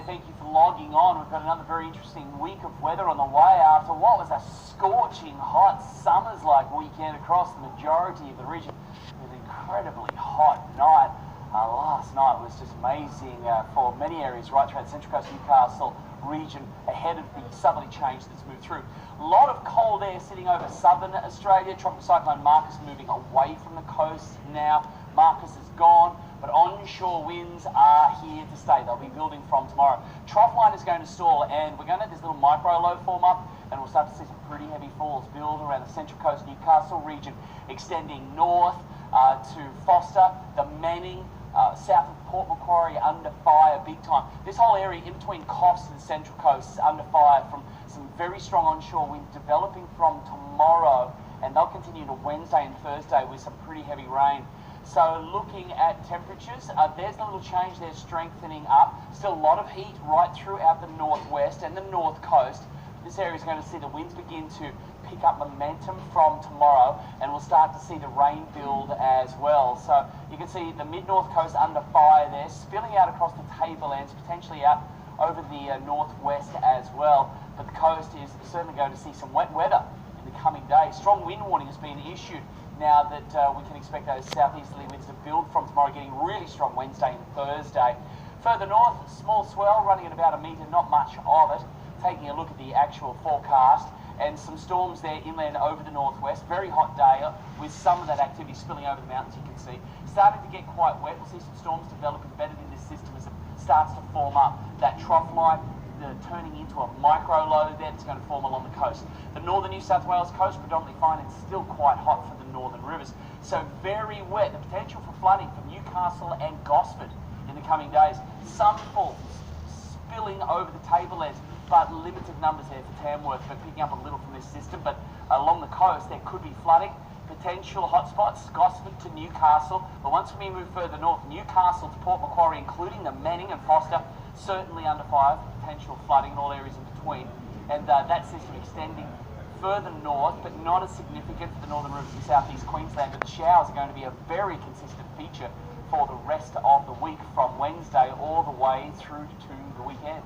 thank you for logging on. We've got another very interesting week of weather on the way after what was a scorching hot summers-like weekend across the majority of the region. It was an incredibly hot night. Last night was just amazing for many areas right throughout the Central Coast Newcastle region ahead of the southerly change that's moved through. A lot of cold air sitting over southern Australia. Tropical cyclone Marcus moving away from the coast now. Marcus is gone, but onshore winds are here to stay. They'll be building from tomorrow. Trough line is going to stall, and we're going to have this little micro low form up, and we'll start to see some pretty heavy falls build around the Central Coast Newcastle region, extending north to Foster, the Manning, south of Port Macquarie under fire big time. This whole area in between Coffs and the Central Coast is under fire from some very strong onshore winds developing from tomorrow, and they'll continue to Wednesday and Thursday with some pretty heavy rain. So looking at temperatures, there's a little change there, strengthening up. Still a lot of heat right throughout the northwest and the north coast. This area is going to see the winds begin to pick up momentum from tomorrow, and we'll start to see the rain build as well. So you can see the mid-north coast under fire there, spilling out across the tablelands, potentially out over the northwest as well. But the coast is certainly going to see some wet weather in the coming days. Strong wind warning has been issued now that we can expect those southeasterly winds to build from tomorrow, getting really strong Wednesday and Thursday. Further north, small swell running at about 1 metre, not much of it. Taking a look at the actual forecast, and some storms there inland over the northwest. Very hot day with some of that activity spilling over the mountains, you can see. Starting to get quite wet. We'll see some storms develop embedded in this system as it starts to form up. That trough line turning into a micro low there that's going to form along the coast. The northern New South Wales coast predominantly fine and still quite hot for the northern rivers. So very wet. The potential for flooding from Newcastle and Gosford in the coming days. Some falls spilling over the tablelands, but limited numbers there for Tamworth, but picking up a little from this system. But along the coast there could be flooding. Potential hotspots, Gosford to Newcastle. But once we move further north, Newcastle to Port Macquarie, including the Manning and Foster, certainly under fire, potential flooding in all areas in between. And that system extending further north, but not as significant for the northern rivers in southeast Queensland. But the showers are going to be a very consistent feature for the rest of the week from Wednesday all the way through to the weekend.